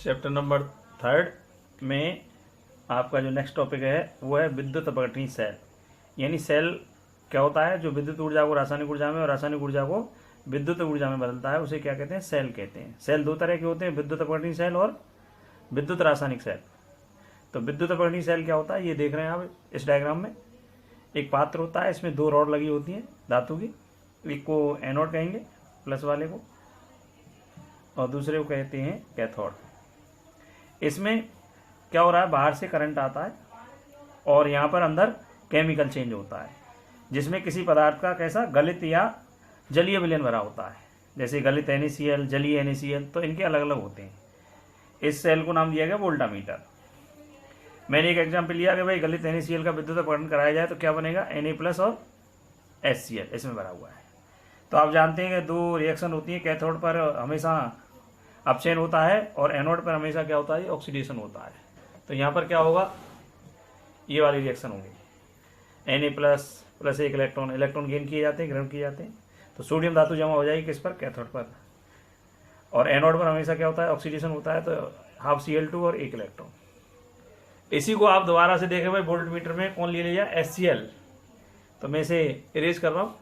Chapter number 3 में आपका जो नेक्स्ट टॉपिक है वो है विद्युत अपघटनी सेल। यानी सेल क्या होता है, जो विद्युत ऊर्जा को रासायनिक ऊर्जा में और रासायनिक ऊर्जा को विद्युत ऊर्जा में बदलता है, उसे क्या कहते हैं, सेल कहते हैं। सेल दो तरह के होते हैं, विद्युत अपघटनी सेल और विद्युत रासायनिक सेल। तो विद्युत अपघटनी सेल क्या होता है, ये देख रहे हैं आप इस डायग्राम में। एक पात्र होता है, इसमें दो रॉड लगी होती हैं धातु की, एक को एनोड कहेंगे प्लस वाले को, और दूसरे को कहते हैं कैथोड। इसमें क्या हो रहा है, बाहर से करंट आता है और यहाँ पर अंदर केमिकल चेंज होता है, जिसमें किसी पदार्थ का कैसा गलित या जलीय विलयन भरा होता है। जैसे गलित NaCl, जलीय NaCl, तो इनके अलग अलग होते हैं। इस सेल को नाम दिया गया वोल्टामीटर। मैंने एक एग्जाम्पल लिया कि भाई गलित NaCl का विद्युत अपघटन कराया जाए तो क्या बनेगा, Na+ और HCl इसमें भरा हुआ है। तो आप जानते हैं कि दो रिएक्शन होती है, कैथोड पर हमेशा अपचयन होता है और एनोड पर हमेशा क्या होता है, ऑक्सीडेशन होता है। तो यहाँ पर क्या होगा, ये वाली रिएक्शन होगी, Na+ एक इलेक्ट्रॉन गेन किए जाते हैं, ग्रहण किए जाते हैं। तो सोडियम धातु जमा हो जाएगी किस पर, कैथोड पर, और एनोड पर हमेशा क्या होता है, ऑक्सीडेशन होता है। तो हाफ Cl2 और एक इलेक्ट्रॉन। इसी को आप दोबारा से देखें भाई, वोल्टमीटर में कौन ले लिया, HCl। तो मैं इसे इरेज कर रहा हूँ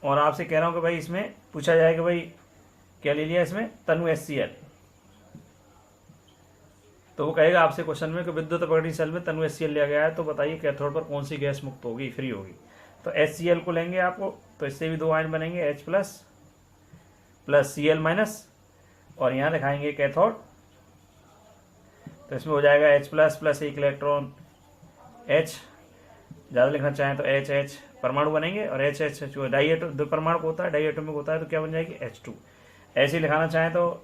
और आपसे कह रहा हूँ कि भाई इसमें पूछा जाए कि भाई क्या ले लिया, इसमें तनु HCl। तो वो कहेगा आपसे क्वेश्चन में कि विद्युत अपघटनी सेल में तनु HCl लिया गया है, तो बताइए कैथोड पर कौन सी गैस मुक्त होगी, फ्री होगी। तो HCl को लेंगे आपको, तो इससे भी दो आयन बनेंगे, H+ प्लस Cl-, और यहाँ दिखाएंगे कैथोड। तो इसमें हो जाएगा H+ प्लस एक इलेक्ट्रॉन, H ज़्यादा लिखना चाहें तो H परमाणु बनेंगे, और H जो दो परमाणु होता है, डाइएटोमिक होता है, तो क्या बन जाएगी, H2। ऐसे लिखाना चाहें तो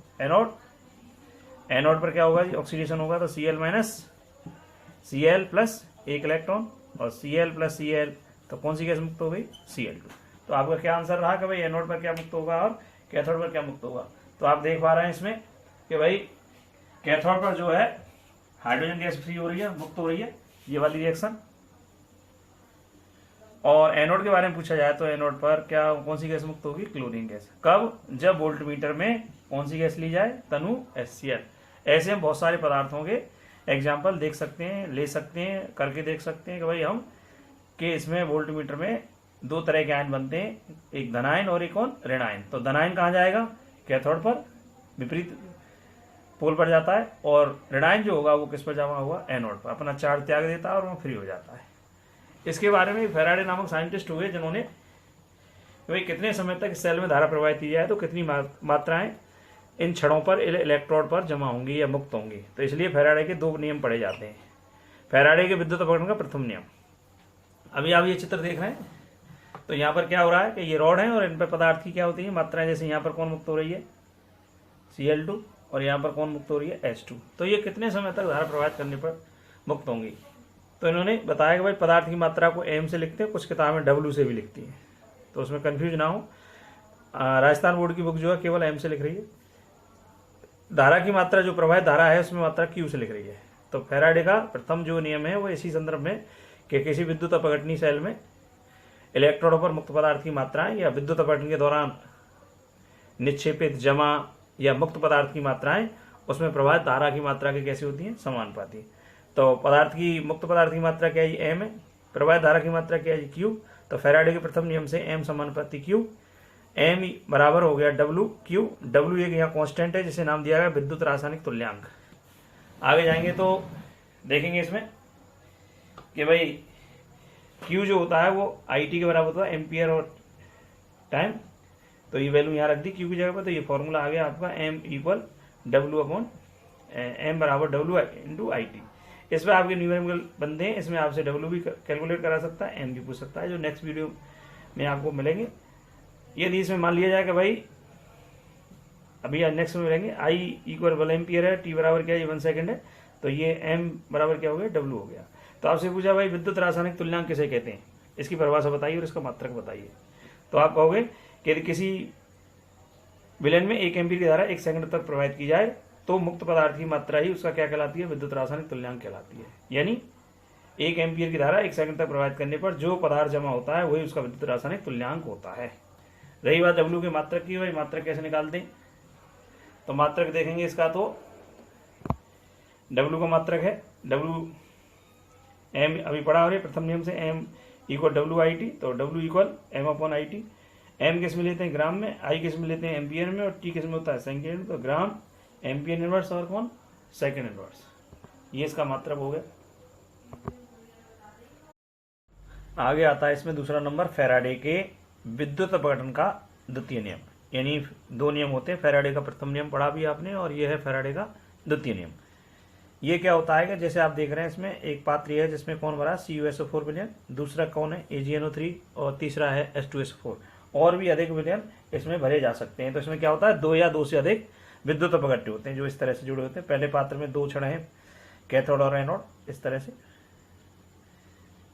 एनोड पर क्या होगा जी, ऑक्सीडेशन होगा, तो Cl- Cl प्लस एक इलेक्ट्रॉन और Cl प्लस Cl, तो कौन सी गैस मुक्त हो गई, Cl2। तो आपका क्या आंसर रहा कि भाई एनोड पर क्या मुक्त होगा और कैथोड पर क्या मुक्त होगा। तो आप देख पा रहे हैं इसमें कि भाई कैथोड पर जो है हाइड्रोजन गैस फ्री हो रही है, मुक्त हो रही है, ये वाली रिएक्शन। और एनोड के बारे में पूछा जाए तो एनोड पर क्या कौन सी गैस मुक्त होगी, क्लोरीन गैस। कब, जब वोल्टमीटर में कौन सी गैस ली जाए, तनु HCl। ऐसे हम बहुत सारे पदार्थों के एग्जाम्पल देख सकते हैं, ले सकते हैं, करके देख सकते हैं कि भाई हम कि इसमें वोल्टमीटर में दो तरह के आयन बनते हैं, एक धनायन और एक और ऋणायन। तो धनायन कहाँ जाएगा, कैथोड पर विपरीत पोल पर जाता है, और ऋणायन जो होगा वो किस पर जमा हुआ, एनोड पर, अपना चार्ज त्याग देता है और वो फ्री हो जाता है। इसके बारे में फैराडे नामक साइंटिस्ट हुए जिन्होंने भाई कितने समय तक सेल में धारा प्रवाहित की जाए तो कितनी मात्राएं इन छड़ों पर, इलेक्ट्रोड पर जमा होंगी या मुक्त होंगी। तो इसलिए फैराडे के दो नियम पढ़े जाते हैं। फैराडे के विद्युत अपघटन का प्रथम नियम। अभी आप ये चित्र देख रहे हैं, तो यहाँ पर क्या हो रहा है कि ये रॉड है और इन पर पदार्थ की क्या होती है मात्राएं। जैसे यहाँ पर कौन मुक्त हो रही है, Cl2, और यहाँ पर कौन मुक्त हो रही है, H2। तो ये कितने समय तक धारा प्रवाहित करने पर मुक्त होंगी। तो इन्होंने बताया कि भाई पदार्थ की मात्रा को M से लिखते हैं, कुछ किताबें W से भी लिखती हैं, तो उसमें कंफ्यूज ना हो। राजस्थान बोर्ड की बुक जो है केवल M से लिख रही है। धारा की मात्रा जो प्रवाहित धारा है उसमें मात्रा Q से लिख रही है। तो फैराडे का प्रथम जो नियम है वो इसी संदर्भ में कि किसी विद्युत अपघटनी सेल में इलेक्ट्रोडों पर मुक्त पदार्थ की मात्राएं या विद्युत अपघटन के दौरान निक्षेपित, जमा या मुक्त पदार्थ की मात्राएं, उसमें प्रवाहित धारा की मात्रा की कैसी होती है, समानुपाती। तो पदार्थ की, मुक्त पदार्थ की मात्रा क्या है, M है, प्रवाहित धारा की मात्रा क्या है, Q। तो फैराडे के प्रथम नियम से M समानुपाती Q, M बराबर हो गया WQ। W एक यहाँ कांस्टेंट है जिसे नाम दिया गया विद्युत रासायनिक तुल्यांक। आगे जाएंगे तो देखेंगे इसमें कि भाई Q जो होता है वो IT के बराबर होता है, एम्पियर और टाइम। तो ये वैल्यू यहाँ रख दी Q की जगह पर। तो ये फॉर्मूला आ गया आपका M बराबर W इंटू IT। इस पर आपके न्यूमेरिकल बनते हैं, इसमें आपसे W भी कैलकुलेट करा सकता है, M भी पूछ सकता है, जो नेक्स्ट वीडियो में आपको मिलेंगे। यदि इसमें मान लिया जाए कि भाई अभी नेक्स्ट में मिलेंगे, I = 1 एम्पियर है, T बराबर क्या है, 1 सेकंड है, तो ये M बराबर क्या हो गया, W हो गया। तो आपसे पूछा भाई विद्युत रासायनिक तुल्यांक किसे कहते हैं, इसकी परिभाषा बताइए और इसका मात्रक बताइए। तो आप कहोगे कि किसी विलयन में 1 एम्पियर की धारा 1 सेकंड तक प्रवाहित की जाए तो मुक्त पदार्थ की मात्रा ही उसका क्या कहलाती है, विद्युत रासायनिक तुल्यांक कहलाती है। यानी 1 एम्पियर की धारा 1 सेकंड तक प्रवाहित करने पर जो पदार्थ जमा होता है वही उसका विद्युत रासायनिक तुल्यांक होता है। रही बात W के मात्रक की, भाई मात्रक कैसे निकालते हैं, तो मात्रक देखेंगे इसका, तो डब्ल्यू का मात्रक है डब्ल्यू एम, अभी पढ़ा हो रही प्रथम नियम से, M equal W I T, तो W equal M upon I T. M किस में लेते हैं ग्राम में, आई किस में लेते हैं एम्पियर में, और टी किस में होता है सेकेंड में, तो ग्राम एम्पियर इनवर्स और कौन सेकेंड इनवर्स, ये इसका मात्रक हो गया। आगे आता है इसमें दूसरा नंबर फैराडे के विद्युत अपघटन का द्वितीय नियम, यानी दो नियम होते हैं, फैराडे का प्रथम नियम पढ़ा भी आपने और ये है फैराडे का द्वितीय नियम। ये क्या होता है कि जैसे आप देख रहे हैं इसमें एक पात्र है जिसमें कौन भरा CuSO4 विलयन, दूसरा कौन है AgNO3 और तीसरा है H2SO4, और भी अधिक विलयन इसमें भरे जा सकते हैं। तो इसमें क्या होता है, दो या दो से अधिक विद्युत अपघट्य होते हैं जो इस तरह से जुड़े होते हैं। पहले पात्र में दो छड़ हैं कैथोड और एनोड, इस तरह से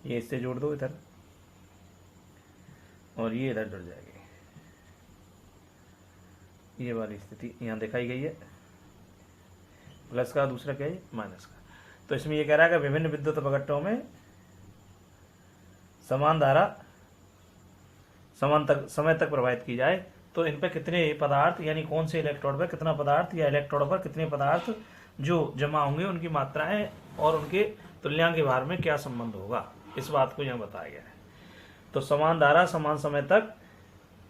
ये इससे जोड़ दो इधर और ये इधर जुड़ जाएगी, ये वाली स्थिति यहाँ दिखाई गई है, प्लस का, दूसरा क्या है माइनस का। तो इसमें ये कह रहा है कि विभिन्न विद्युत अपघट्यों में समान धारा समान समय तक प्रवाहित की जाए तो इन पर कितने पदार्थ यानी कौन से इलेक्ट्रोड पर कितना पदार्थ या इलेक्ट्रोड पर कितने पदार्थ जो जमा होंगे उनकी मात्राएं और उनके तुल्यांक भार में क्या संबंध होगा, इस बात को यहाँ बताया गया है। तो समान धारा समान समय तक,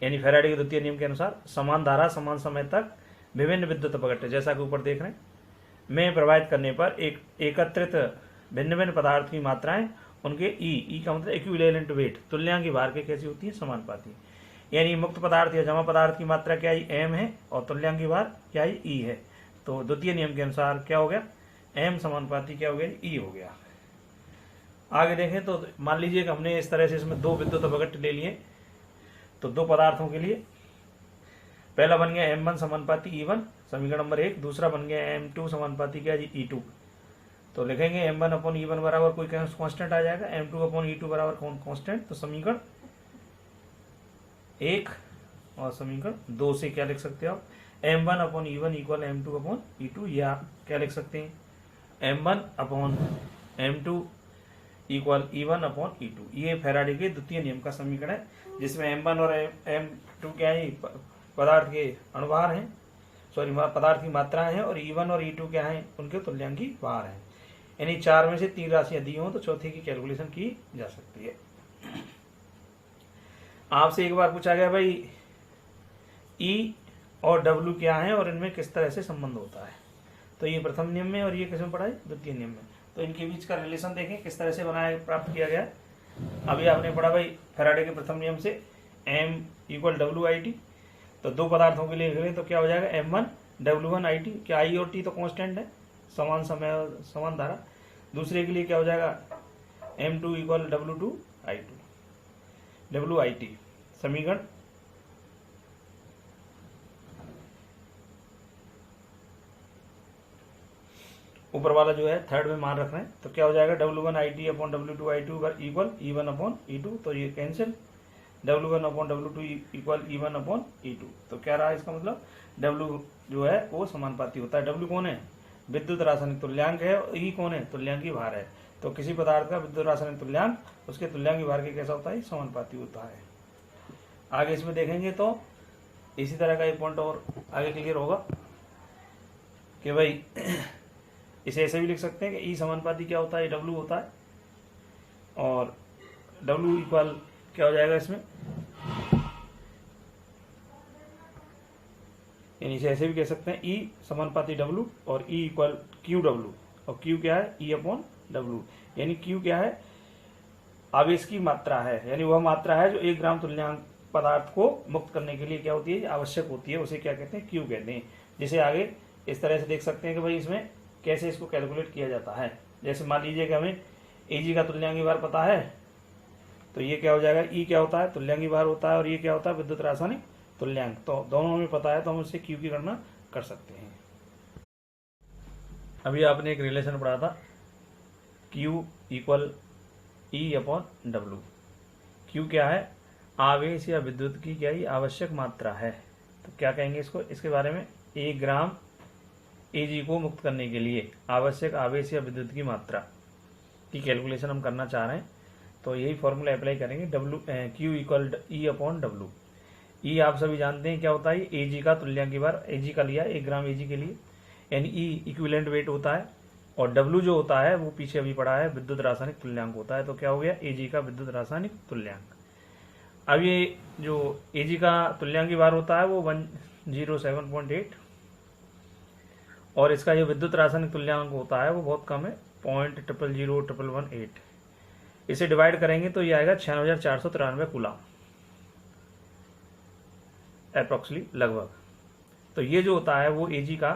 यानी फैराडे के द्वितीय नियम के अनुसार समान धारा समान समय तक विभिन्न विद्युत अपघट्य जैसा कि ऊपर देख रहे हैं में प्रवाहित करने पर एक एकत्रित भिन्न भिन्न पदार्थ की मात्राएं उनके ई का मतलब इक्विवेलेंट वेट तुल्यांक भार के कैसी होती है समानुपाती, यानी मुक्त पदार्थ या जमा पदार्थ की मात्रा क्या ही एम है और तुल्यांक भार क्या ही ई है। तो द्वितीय नियम के अनुसार क्या हो गया, एम समानुपाती क्या हो गया ई हो गया। आगे देखें तो मान लीजिए कि हमने इस तरह से इसमें दो विद्युत अपघट्य ले लिए, तो दो पदार्थों के लिए पहला बन गया M1 समानुपाती E1 समीकरण नंबर 1, दूसरा बन गया M2 समानुपाती क्या जी E2। तो लिखेंगे M1 अपॉन E1 बराबर कोई कांस्टेंट आ जाएगा, M2 अपॉन E2 बराबर कौन कांस्टेंट, तो समीकरण 1 और समीकरण 2 से क्या लिख सकते हो आप, M1 upon E1 equal M2 upon E2, या क्या लिख सकते हैं M1 upon M2 equal E1 upon E2। ये फैराडे के द्वितीय नियम का समीकरण है जिसमें M1 और M2 क्या है पदार्थ के अणुभार हैं, सॉरी पदार्थ की मात्राएं हैं, और E1 और E2 क्या है उनके तुल्यांकी भार हैं। यानी चार में से तीन राशियां दी हो तो चौथे की कैलकुलेशन की जा सकती है। आपसे एक बार पूछा गया भाई E और W क्या है और इनमें किस तरह से संबंध होता है, तो ये प्रथम नियम में और ये किसमें पढ़ा है द्वितीय नियम में। तो इनके बीच का रिलेशन देखें किस तरह से बनाया प्राप्त किया गया। अभी आपने पढ़ा भाई फैराडे के प्रथम नियम से M इक्वल WIT, तो दो पदार्थों के लिए लिख लें तो क्या हो जाएगा M1 W1 IT, क्या I और T तो कांस्टेंट है समान समय और समान धारा। दूसरे के लिए क्या हो जाएगा M2 equal W2 I2 WIT, समीकरण ऊपर वाला जो है थर्ड में मान रख रहे हैं, तो क्या हो जाएगा W1 IT upon W2 I2 equal E1 upon E2, तो ये cancel, W1 upon W2 equal E1 upon E2। तो क्या रहा इसका मतलब W जो है वो समानुपाती होता है। W कौन है विद्युत रासायनिक तुल्यांक है और E कौन है तुल्यांकी भार है। तो किसी पदार्थ का विद्युत रासायनिक तुल्यांक उसके तुल्यांकी भार के कैसा होता है समानुपाती होता है। आगे इसमें देखेंगे तो इसी तरह का एक पॉइंट और आगे क्लियर होगा कि भाई इसे ऐसे भी लिख सकते हैं कि E समानुपाती क्या होता है W होता है, और W इक्वल क्या हो जाएगा इसमें, यानी इसे ऐसे भी कह सकते हैं E समानुपाती W और E इक्वल QW, और Q क्या है E अपॉन W, यानी Q क्या है आवेश की मात्रा है, यानी वह मात्रा है जो 1 ग्राम तुल्यांक पदार्थ को मुक्त करने के लिए क्या होती है आवश्यक होती है, उसे क्या कहते हैं Q कहते हैं। जिसे आगे इस तरह से देख सकते हैं कि भाई इसमें कैसे इसको कैलकुलेट किया जाता है। जैसे मान लीजिए कि हमें Ag का तुल्यांकी भार पता है, तो ये क्या हो जाएगा E क्या होता है तुल्यांकी भार होता है, और ये क्या होता है विद्युत रासायनिक तुल्यांक, तो दोनों हमें पता है तो हम उससे Q की गणना कर सकते हैं। अभी आपने एक रिलेशन पढ़ा था Q equal E upon W। Q क्या है आवेश या विद्युत की क्या ही आवश्यक मात्रा है, तो क्या कहेंगे इसको, इसके बारे में 1 ग्राम Ag को मुक्त करने के लिए आवश्यक आवेश या विद्युत की मात्रा की कैलकुलेशन हम करना चाह रहे हैं, तो यही फॉर्मूला अप्लाई करेंगे Q equal E upon W। E आप सभी जानते हैं क्या होता है Ag का तुल्यांकी भार, Ag का लिया 1 ग्राम Ag के लिए, यानी E इक्विवेलेंट वेट होता है और डब्ल्यू जो होता है वो पीछे अभी पड़ा है विद्युत रासायनिक तुल्यांक होता है। तो क्या हो गया, एजी का विद्युत रासायनिक तुल्यांक। अब ये जो एजी का तुल्यांकी भार होता है वो 107.8 और इसका जो विद्युत रासायनिक तुल्यांक होता है वो बहुत कम है 0.000118। इसे डिवाइड करेंगे तो ये आएगा 6493 कूलम अप्रोक्सीमेटली लगभग। तो ये जो होता है वो एजी का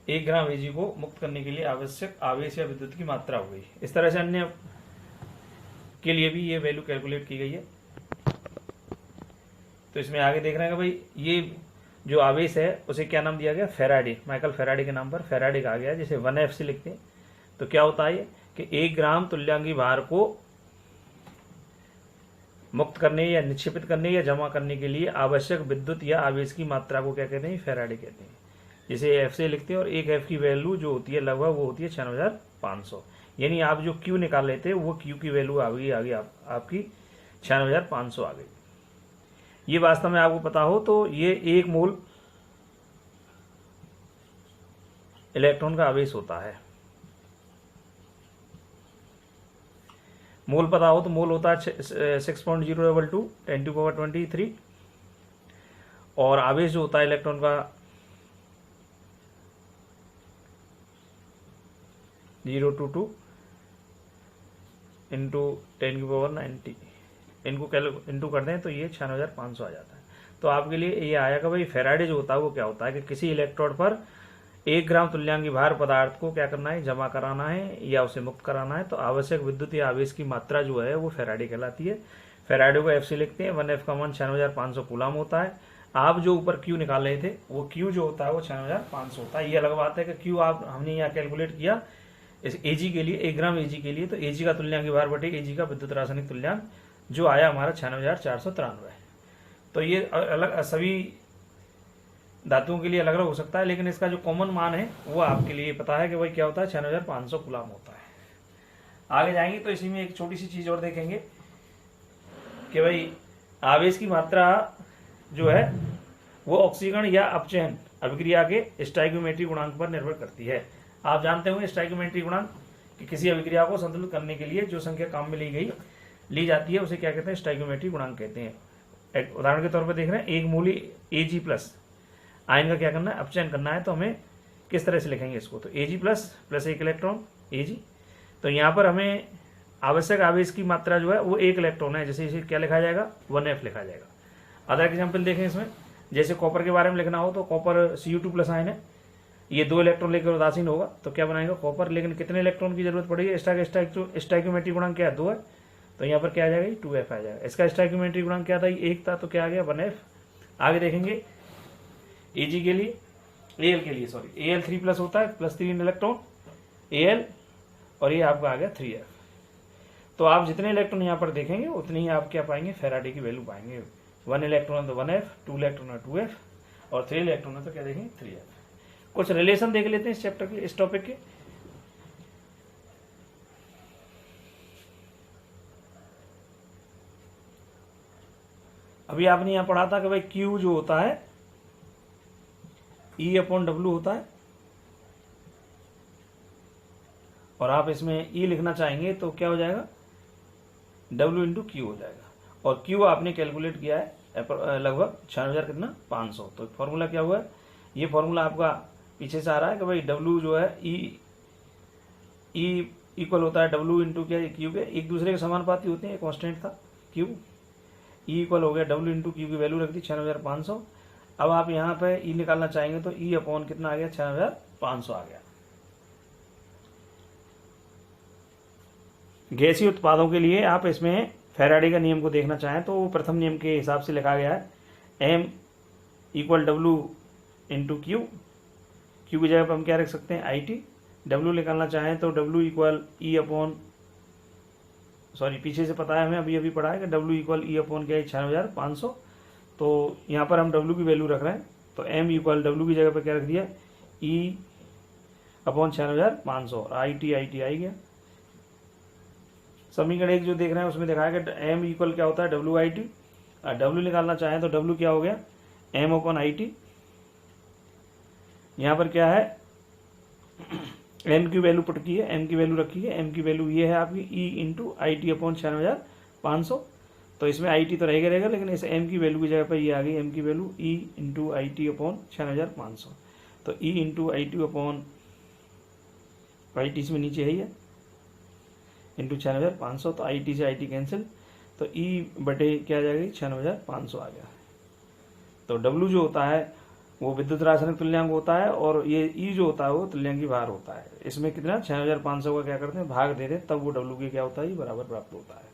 1 ग्राम एजी को मुक्त करने के लिए आवश्यक आवेश या विद्युत की मात्रा हो गई। इस तरह से अन्य के लिए भी ये वैल्यू कैलकुलेट की गई है। तो इसमें आगे देख रहे हैं कि भाई ये जो आवेश है उसे क्या नाम दिया गया, फेराडे, माइकल फेराडे के नाम पर फेराडे कहा गया, जिसे 1F से लिखते हैं। तो क्या होता है कि 1 ग्राम तुल्यांकी भार को मुक्त करने या निक्षेपित करने या जमा करने के लिए आवश्यक विद्युत या आवेश की मात्रा को क्या कहते हैं, फेराडे कहते हैं, जिसे एफ से लिखते हैं। और एक एफ की वैल्यू जो होती है लगभग वो होती है 96,500। यानी आप जो क्यू निकाल लेते हैं वो क्यू की वैल्यू आ गई आगे आपकी 96,500 आ गई। ये वास्तव में आपको पता हो तो ये 1 मोल इलेक्ट्रॉन का आवेश होता है। मोल पता हो तो मोल होता है 6.022 10⁻23 और आवेश जो होता है इलेक्ट्रॉन का 022 इंटू 10⁻90 इनको इंटू कर दें तो ये 96,500 आ जाता है। तो आपके लिए ये आया कि भाई फेराडे जो होता है वो क्या होता है कि किसी इलेक्ट्रोड पर 1 ग्राम तुल्यांकी भार पदार्थ को क्या करना है, जमा कराना है या उसे मुक्त कराना है। तो आवश्यक विद्युत या आवेश की मात्रा जो है वो फेराडे कहलाती है। फेराडे को एफ से लिखते हैं। 1F का मान 96,500 कूलम होता है। आप जो ऊपर क्यू निकाल रहे थे वो क्यू जो होता है वो 96,500 होता है। ये अलग बात है कि क्यू आप हमने यहाँ कैलकुलेट किया इस एजी के लिए, 1 ग्राम एजी के लिए, तो एजी का तुल्यांकी भार बटे एजी का विद्युत रासायनिक तुल्यांक जो आया हमारा 96,493। तो ये अलग सभी धातुओं के लिए अलग अलग हो सकता है, लेकिन इसका जो कॉमन मान है वो आपके लिए पता है कि भाई क्या होता है, 96,500 कूलम होता है। आगे जाएंगे तो इसी में एक छोटी सी चीज और देखेंगे कि भाई आवेश की मात्रा जो है वो ऑक्सीकरण या अपचयन अभिक्रिया के स्टोइकियोमेट्रिक गुणांक पर निर्भर करती है। आप जानते होंगे स्टोइकियोमेट्रिक गुणांक कि किसी अभिक्रिया को संतुलित करने के लिए जो संख्या काम में ली जाती है उसे क्या कहते हैं, स्टोइकियोमेट्रिक गुणांक कहते हैं। एक उदाहरण के तौर पर देख रहे हैं, 1 मूली Ag प्लस आयन का क्या करना है, अपचयन करना है। तो हमें किस तरह से लिखेंगे इसको, तो Ag प्लस 1 इलेक्ट्रॉन Ag। तो यहाँ पर हमें आवश्यक आवेश की मात्रा जो है वो 1 इलेक्ट्रॉन है, जैसे इसे क्या लिखा जाएगा, 1F लिखा जाएगा। अदर एग्जाम्पल देखें इसमें, जैसे कॉपर के बारे में लिखना हो तो कॉपर Cu2 प्लस आयन है, ये 2 इलेक्ट्रॉन लेकर उदासीन होगा तो क्या बनाएगा कॉपर, लेकिन कितने इलेक्ट्रॉन की जरूरत पड़ेगी, स्टोइकियोमेट्रिक गुणांक क्या है, 2 है, तो यहाँ पर क्या आ जाएगा, 2F आ जाएगा। इसका स्टोइकियोमेट्रिक गुणांक क्या था, 1 था, तो क्या आ गया, 1F। आगे देखेंगे Ag के लिए, Al के लिए सॉरी, Al 3 प्लस होता है, प्लस 3 इलेक्ट्रॉन Al, और ये आपका आ गया 3F। तो आप जितने इलेक्ट्रॉन यहाँ पर देखेंगे उतनी ही आप क्या पाएंगे, फेराडे की वैल्यू पाएंगे। 1 इलेक्ट्रॉन तो 1F, 2 इलेक्ट्रॉन है 2F, और 3 इलेक्ट्रॉन है तो क्या देखेंगे, 3F। कुछ रिलेशन देख लेते हैं इस चैप्टर के, इस टॉपिक के। अभी आपने यहां पढ़ा था कि भाई Q जो होता है E/W होता है, और आप इसमें E लिखना चाहेंगे तो क्या हो जाएगा, W × Q हो जाएगा। और Q आपने कैलकुलेट किया है लगभग 6,000 कितना, 500। तो फॉर्मूला क्या हुआ है, ये फॉर्मूला आपका पीछे से आ रहा है कि भाई W जो है E इक्वल होता है W × क्या, Q के एक दूसरे के समानुपाती होते हैं, कांस्टेंट था Q। E इक्वल हो गया W × Q की वैल्यू रख दी 6,500। अब आप यहाँ पे E निकालना चाहेंगे तो E अपॉन कितना आ गया, 6,500 आ गया। गैसीय उत्पादों के लिए आप इसमें फेराडे का नियम को देखना चाहें तो प्रथम नियम के हिसाब से लिखा गया है, M = W × Q। Q की जगह पर हम क्या रख सकते हैं, IT। W निकालना चाहें तो W = E अपॉन, सॉरी पीछे से पता है हमें, अभी पढ़ा है कि W = E अपॉन क्या है, 6,500। तो यहाँ पर हम W की वैल्यू रख रहे हैं, तो M = W की जगह पर क्या रख दिया, E अपॉन 6,500, और IT आ गया। समीकरण 1 जो देख रहे हैं उसमें दिखाया कि M = क्या होता है, WIT। W निकालना चाहें तो W क्या हो गया, M/IT। यहाँ पर क्या है, एम की वैल्यू पुट की है, एम की वैल्यू रखी है, एम की वैल्यू ये है आपकी E into I T upon 96,500। तो इसमें आई टी तो रहेगा, लेकिन इस एम की वैल्यू की जगह पर ये आ गई, एम की value E into I T upon 96,500। तो E into I T upon I T इसमें नीचे है ही है, इंटू 96,500। तो आई टी से आई टी कैंसिल, तो ई बटे क्या आ जाएगी 96,500 आ गया। तो डब्ल्यू जो होता है वो विद्युत रासायनिक तुल्यांक होता है, और ये ई जो होता है वो तुल्यांकी भार होता है। इसमें कितना 6,500 का क्या करते हैं भाग दे दें, तब वो डब्ल्यू के क्या होता है बराबर प्राप्त होता है।